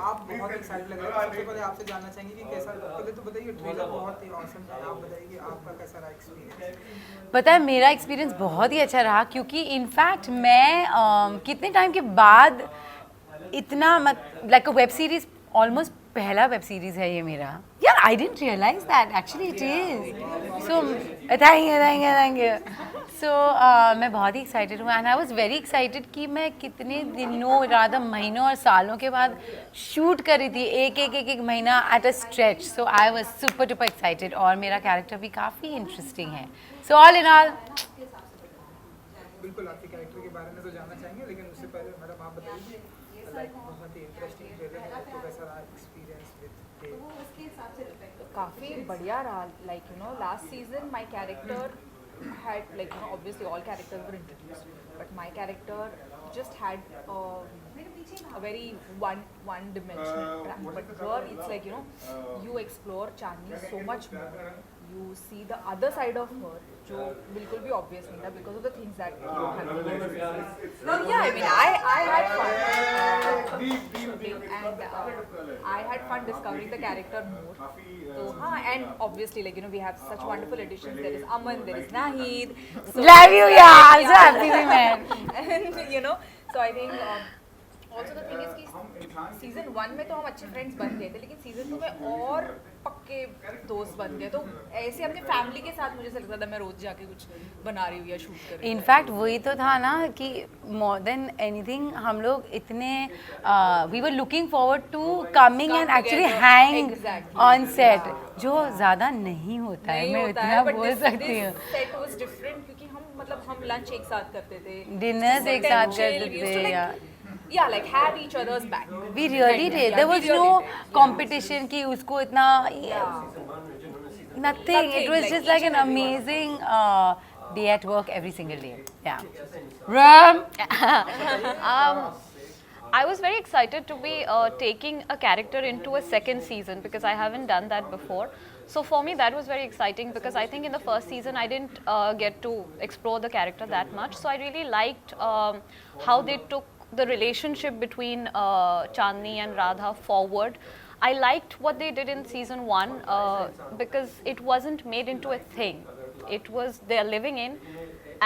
आप बहुत एक्साइटेड लग रहे हैं। सबसे पहले आपसे जानना चाहेंगे कि कैसा, पहले तो बताइए ट्रेलर बहुत ही ऑसम है, आप बताइए कि आपका कैसा रहा एक्सपीरियंस। पता है मेरा एक्सपीरियंस बहुत ही अच्छा रहा क्योंकि इनफैक्ट मैं कितने टाइम के बाद इतना like a web series, almost पहला वेब सीरीज है ये मेरा यार। I didn't realise that actually it is so thank you so मैं बहुत ही एक्साइटेड हूँ and I was very excited कि मैं कितने दिनों रात महीनों और सालों के बाद शूट कर रही थी, एक महीना at a stretch. So I was super duper excited और मेरा कैरेक्टर भी काफ़ी इंटरेस्टिंग है। सो ऑल इन ऑल बिल्कुल आपके कैरेक्टर के बारे में तो जानना चाहेंगे, लेकिन उससे पहले मैडम आप बताइए, लाइक बहुत ही इंटरेस्टिंग ट्रेलर है, तो कैसा रहा एक्सपीरियंस विद काफ़ी बढ़िया रहा. Like, you know, last season my character had, like, you know, obviously all characters were introduced, but my character just had a very one dimensional track. But here it's like, you know, you explore Chandni so much more. You see the other side of her, जो बिल्कुल भी obvious नहीं था because of the things that you have. No, yeah, I mean, I had fun shooting and I had fun discovering the character more. So, and obviously, like, you know, we have such wonderful additions. There is Aman, there is Nahid. So, love you yaar, so happy with man. And you know, so I think also the thing is कि season 1 में तो हम अच्छे friends बन गए थे, लेकिन season 2 में और पक्के दोस्त बन गए. तो ऐसे अपने फैमिली के साथ मुझे ऐसा लगता था मैं रोज जाके कुछ बना रही हूँ या शूट कर रही हूँ. इनफैक्ट वही तो था ना कि मोर देन एनीथिंग हम लोग इतने we were looking forward to coming and actually hang on set, जो ज़्यादा नहीं होता है. मैं इतना बोल सकती हूँ. सेट वाज डिफरेंट क्योंकि हम लंच एक साथ करते थे, डिनर्स एक साथ करते थे यार. Yeah, like had each other's back. We really did. There was no competition कि उसको इतना nothing. It was just like an amazing day at work every single day. Yeah. Ram. I was very excited to be taking a character into a second season because I haven't done that before. So for me that was very exciting because I think in the first season I didn't get to explore the character that much. So I really liked how they took the relationship between Chandni and Radha forward. I liked what they did in season 1 because it wasn't made into a thing. It was they're living in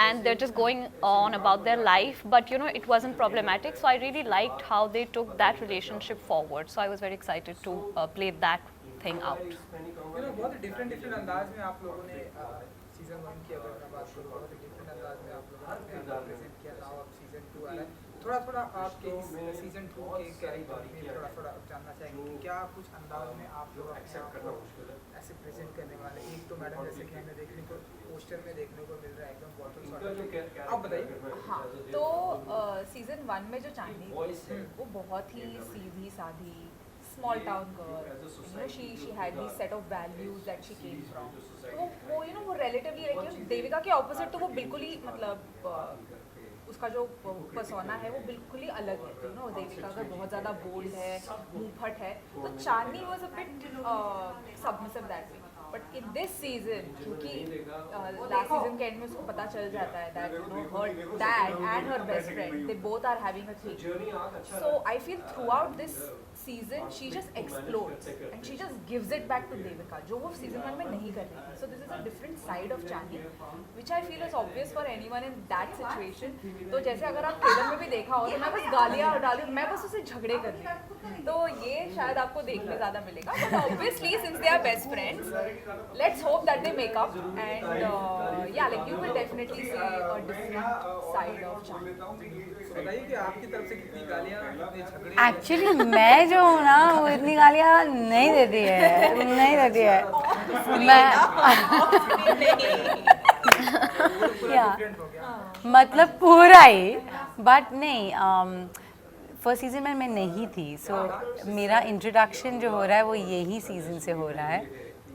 and they're just going on about their life, but you know it wasn't problematic. So I really liked how they took that relationship forward. So I was very excited to play that thing out. You know बहुत different अंदाज में आप लोगों ने season 1 की अगर मैं बात करूँ, बहुत डिफरेंट अंदाज में आप लोगों ने प्रेजेंट किया. नाउ अब सीजन 2 आ रहा है, थोड़ा आपके सीजन 2 के कैरेक्टर में थोड़ा जानना चाहेंगे कि क्या कुछ अंदाज में आप लोग अपने आप को ऐसे प्रेजेंट करने वाले. एक तो मैडम जैसे कि हमें देखने को पोस्टर में देखने को मिल रहा है एकदम बॉटल शॉट, आप बताइए. हाँ, तो सीजन 1 में जो चांदनी थी वो बहुत ही सीधी साधी small town girl. You know, she had these set of values that she came from. तो वो you know वो relatively like you know, Devika के opposite तो वो बिल्कुल ही मतलब उसका जो persona है वो बिल्कुल ही अलग है. You know, देविका अगर बहुत ज़्यादा bold है, मुंहफट है, तो चांदनी was a bit submissive that way. But in this season, क्योंकि last season के end में उसको पता चल जाता है that you know her dad and her best friend they both are having a thing. So I feel throughout this season she just explodes and she just gives it back to Devika, जो वो season 1 में नहीं कर रही थी. So this is a different side of Chandni, which I feel is obvious for anyone in that situation. तो जैसे अगर आप ट्रेलर में भी देखा हो तो मैं बस गालियाँ डाली, मैं बस उसे झगड़े कर रही हूँ. तो ये शायद आपको देखने ज़्यादा मिलेगा. But obviously since they are best friends, let's hope that they make up and yeah, like you will definitely see a different side of Chandni. बताइए कि आपकी तरफ से कितनी गालियाँ, कितने झगड़े. एक्चुअली मैं जो हूँ ना वो इतनी गालियाँ नहीं देती है, नहीं देती है. मैं मतलब पूरा ही, बट नहीं. फर्स्ट सीजन में मैं नहीं थी. सो मेरा इंट्रोडक्शन जो हो रहा है वो यही सीजन से हो रहा है.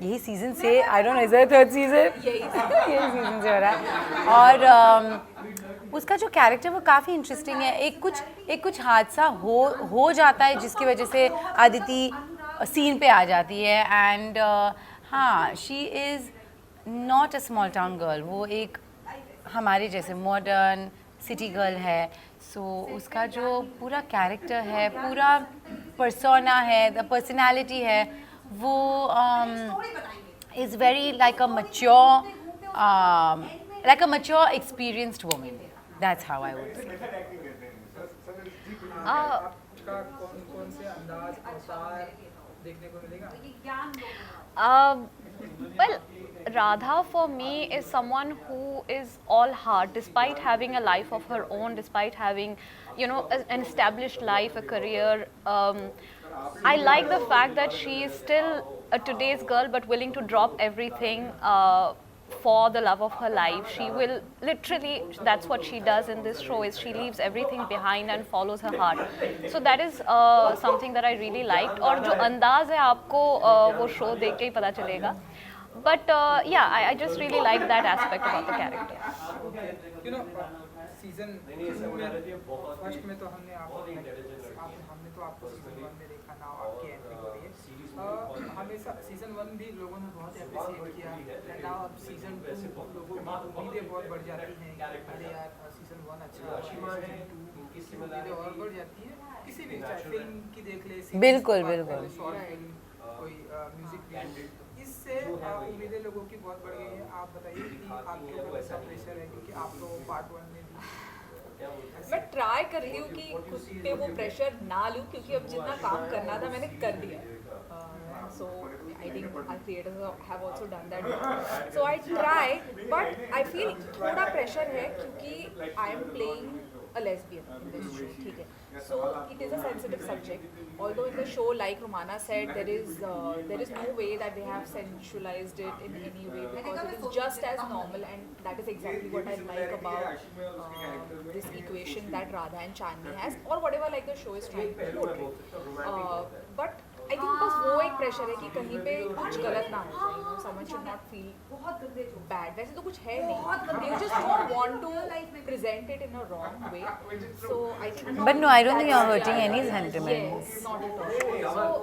यही सीजन से आई don't no is it third season, यही सीजन से हो रहा है. और उसका जो कैरेक्टर वो काफ़ी इंटरेस्टिंग है. एक कुछ हादसा हो जाता है जिसकी वजह से अदिति सीन पे आ जाती है. एंड हाँ, she is not a small town girl. वो एक हमारे जैसे मॉडर्न सिटी गर्ल है, सो उसका जो पूरा कैरेक्टर है, पूरा पर्सोना है, द पर्सनालिटी है, वो is very like a mature experienced woman. That's how I would say. आपका कौन से अंदाज अवतार देखने को मिलेगा? Well, Radha for me is someone who is all heart, despite having a life of her own, despite having, you know, an established life, a career. I like the fact that she is still a today's girl, but willing to drop everything for the love of her life. She will literally, that's what she does in this show, is she leaves everything behind and follows her heart. So that is something that I really liked. और जो अंदाज है आपको वो show देख के ही पता चलेगा. But yeah, I just really like that aspect about the character. You know, season first में तो हमने आपको सीजन 1 में देखा, नाउ आपकी एंट्री हो रही है. हमेशा सीजन 1 भी लोगों ने बहुत अप्रिशिएट किया, नाउ अब सीजन 2 लोगों की उम्मीदें बहुत बढ़ जाती हैं. अरे यार सीजन 1 अच्छा, सीजन 2 की उम्मीदें और बढ़ जाती हैं. किसी भी चाहे फिल्म की देख ले, बिल्कुल बिल्कुल, शॉर्ट फिल्म, कोई म्यूजिक वीडियो, इससे उम्मीदें लोगों की बहुत बढ़ गई है. आप बताइए कि आपके ऊपर कैसा प्रेशर है, क्योंकि आप तो पार्ट 1 में भी. मैं ट्राई कर रही हूँ कि खुद पे वो प्रेशर ना लूँ, क्योंकि अब जितना काम करना था मैंने कर दिया. So I think our creators have also done that. So I try, but I feel थोड़ा pressure है क्योंकि I am playing a lesbian in this show, ठीक है. So it is a sensitive subject. Although in the show, like Romana said, there is no way that they have sensualized it in any way, because it is just as normal, and that is exactly what I like about this equation that Radha and Chandni has, or whatever like the show is trying to portray. But I think बस वो एक pressure है कि कहीं पे कुछ गलत ना हो जाए, you know, someone should not feel bad. वैसे तो कुछ है नहीं, you just don't want to present it in a wrong way. So I think. But no, I don't think you're hurting any sentiments. Yes, not at all.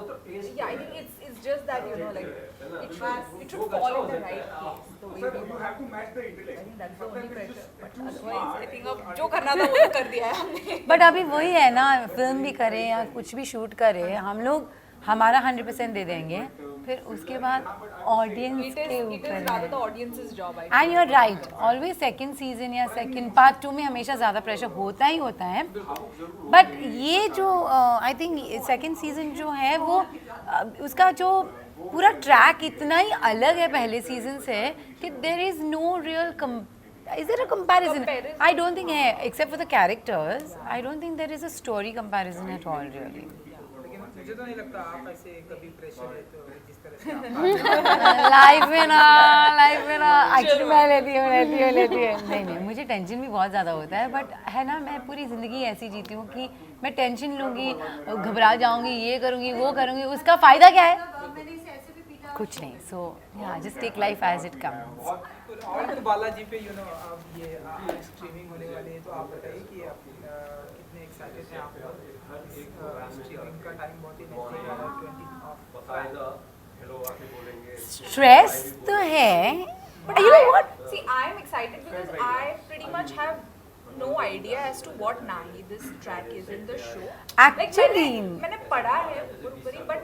So yeah, I think it's just that, you know, like it should fall in the right place. The way we do. I think that's the only pressure. But otherwise, I think अब जो करना था वो तो कर दिया है हमने. बट अभी वही है ना, फिल्म भी करें या कुछ भी शूट करें, हम लोग हमारा 100% दे देंगे, फिर उसके बाद ऑडियंस के It ऊपर is rather है. the audience's job. I and you are right, always second season या सेकेंड पार्ट 2 में हमेशा ज़्यादा प्रेशर होता ही होता है. बट ये जो आई थिंक सेकेंड सीजन जो है वो उसका जो पूरा ट्रैक इतना ही अलग है पहले सीजन से कि there is no real is there a comparison? I don't think है, except for the characters. I don't think there is a story comparison at all really. लेकिन मुझे तो नहीं लगता आप ऐसे कभी प्रेशर है तो जिस तरह से लाइफ में ना एक्चुअली मैं लेती हूँ. नहीं मुझे टेंशन भी बहुत ज़्यादा होता है, बट है ना, मैं पूरी ज़िंदगी ऐसी जीती हूँ कि मैं टेंशन लूँगी, घबरा जाऊँगी, ये करूँगी वो करूँगी, उसका फ़ायदा क्या है? कुछ नहीं. So just take life as it comes. और तो बालाजी पे यू नो अब ये स्ट्रीमिंग होने वाली है, तो आप बताइए कि आप कितने एक्साइटेड हैं आप लोग. स्ट्रीमिंग का टाइम बहुत ही नज़दीक आ रहा है, 20 स्ट्रेस तो है. But you know what? See, I am excited because I pretty much have no idea as to what Nahi this track is in the show. Actually, मैंने पढ़ा है ऊपरी, but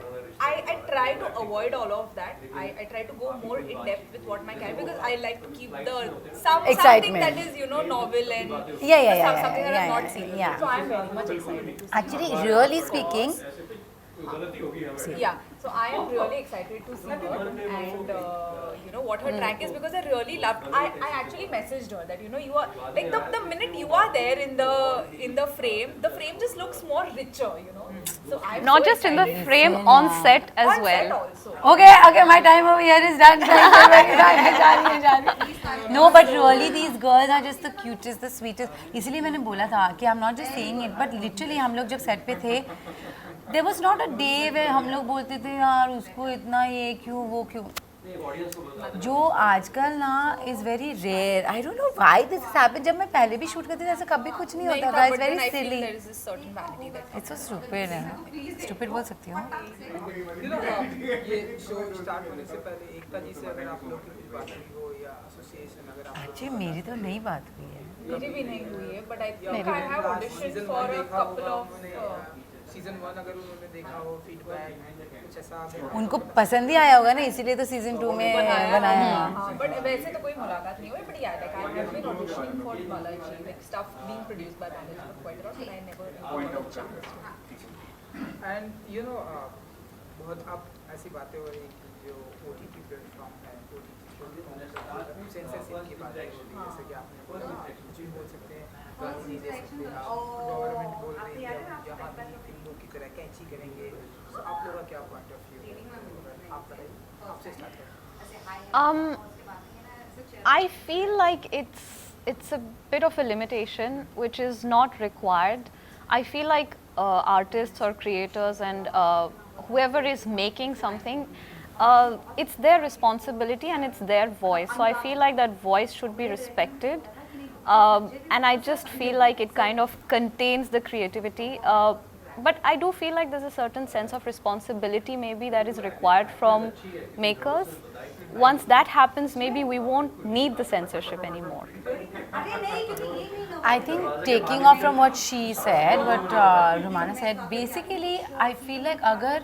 I try to avoid all of that. I try to go more in depth with what my character, because I like to keep the something Excitement. that is, you know, novel and Yeah, something that I've yeah, not seen. yeah. So I'm very much excited to see. Actually, really speaking, Yeah, so I am really excited to see her and you know what her track is, because I really loved. I actually messaged her that, you know, you are like the minute you are there in the frame just looks more richer, you know. So I'm Not so just in the excited. frame, on set as On well. set also. okay, my time over here is done. No, but really these girls are just the cutest, the sweetest. इसलिए मैंने बोला था कि I'm not just saying it, but literally हम लोग जब set पे थे, there was not a day where हम लोग बोलते थे यार उसको इतना ये क्यों वो क्यों. जो आजकल ना is very rare. I don't know why this happened. जब मैं पहले भी शूट करती थी ऐसा कभी कुछ नहीं होता था. It's very silly. There is this certain vanity that it's so stupid है. स्टूपिड बोल सकती हूँ. यू नो ये शो स्टार्ट होने से पहले एकता जी से अगर आप लोग की कुछ बात हुई हो या एसोसिएशन, अगर आप एक्चुअली मेरी तो नहीं बात हुई है. मेरी भी नहीं हुई है, but I मेरी think I भी। have auditioned for a couple of season 1 अगर उन्होंने देखा हो फीडबैक कुछ ऐसा उनको पसंद ही आया होगा ना, इसीलिए तो सीजन 2 में बनाया। हाँ, but वैसे तो कोई मुलाकात नहीं हुई, but yeah, like I have been auditioning for Balaji, like stuff being produced by Balaji for quite a lot, but I never got a chance to. And you know बहुत अब ऐसी बातें हो रही कि जो OTT प्लेटफॉर्म है OTT censorship की बात है, जैसे कि आपने बोला कुछ भी बोल सकते हैं, गाली नहीं दे सकते आप, गवर्नमेंट बोल रही है यहाँ भी फिल्मों की तरह कैंची करेंगे, तो आप लोगों का क्या पॉइंट ऑफ व्यू है? आप बताइए, आपसे स्टार्ट करें। I feel like it's a bit of a limitation which is not required. I feel like artists or creators and whoever is making something, it's their responsibility and it's their voice. So I feel like that voice should be respected. And I just feel like it kind of contains the creativity. But I do feel like there's a certain sense of responsibility maybe that is required from makers. Once that happens, maybe we won't need the censorship anymore. I think taking off from what she said, what Romana said, basically I feel like अगर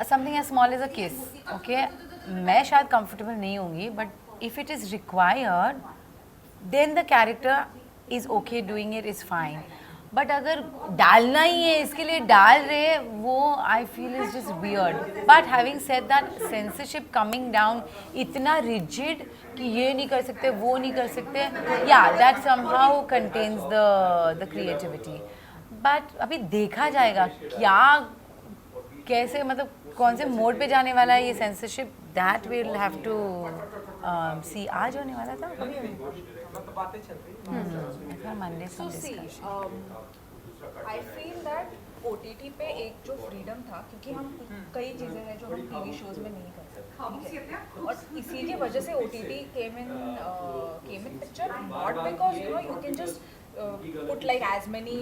something as small as a kiss, okay, मैं शायद comfortable नहीं होंगी, but if it is required, then the character is okay doing it, is fine. But अगर डालना ही है इसके लिए डाल रहे, वो I feel is just weird. But having said that, censorship coming down इतना रिजिड कि ये नहीं कर सकते, वो नहीं कर सकते, या that somehow contains the creativity. But अभी देखा जाएगा क्या कैसे, मतलब कौन से मोड पे जाने वाला है ये censorship. That will have to see. आज होने वाला था बातें चल रही Monday. So see, I feel that OTT पे एक जो फ्रीडम था, क्योंकि हम कई चीज़ें हैं जो हम टीवी शोज में नहीं कर सकते, ठीक है? और इसी की वजह से OTT came in picture, not because you can just put like as many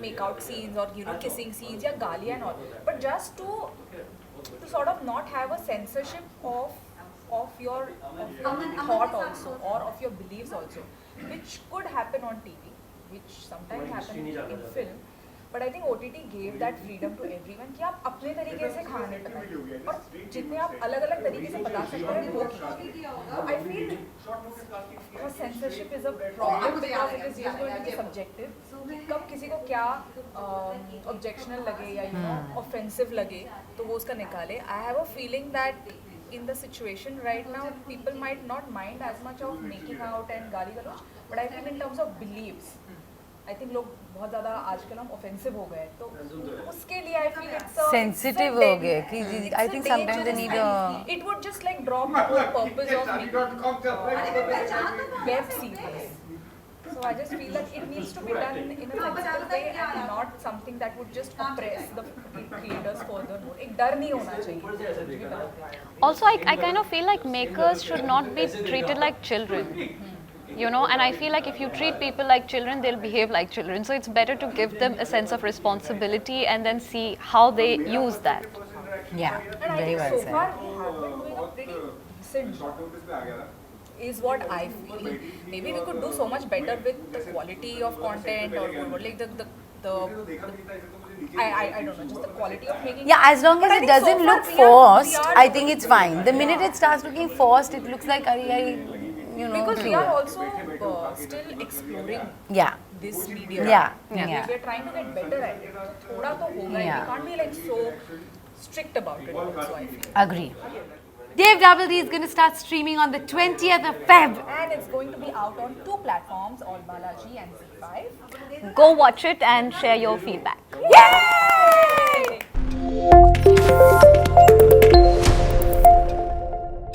make out scenes or kissing scenes या गालियाँ and all, but just to sort of not have a censorship of your thought also or of your beliefs also, which could happen on TV, which sometimes happen in film. But I think OTT gave that freedom to everyone कि आप अपने तरीके से कहानी बताएं, और जितने आप अलग अलग तरीके से बता सकते हैं वो कीजिए. So I feel censorship is a problem because it is just going to be subjective. कब किसी को क्या objectionable लगे या offensive लगे तो वो उसका निकाले. I have a feeling that in the situation right now, people might not mind as much of making out and गाली गलौज, but I think in terms of beliefs, I think लोग बहुत ज़्यादा आजकल हम offensive हो गए, तो उसके लिए I feel it's a Sensitive हो गए कि I think sometimes they need a. It would just like drop the whole purpose of making web series. So I just feel like it needs to be done in a sensible way and not something that would just oppress the creators furthermore. एक डर नहीं होना चाहिए. Also, I kind of feel like makers should not be treated like children. And I feel like if you treat people like children, they'll behave like children. So it's better to give them a sense of responsibility and then see how they use that. Yeah, And I very think well so far said. we have been doing a pretty decent job, is what I feel. Maybe we could do so much better with the quality of content or like the I don't know, just the quality of making. Yeah, as long But as I it think so doesn't far look we are forced, I think it's fine. The minute it starts looking forced, it looks like because we are also still exploring Yeah, this medium. yeah, We yeah. are trying to get better at it. So थोड़ा तो होगा ही. Yeah. We can't be like so strict about it also, I feel. Agree. Dave Double D is going to start streaming on the 20th of Feb. And it's going to be out on 2 platforms, All Balaji and Z5. Go watch it and share your feedback. Yay!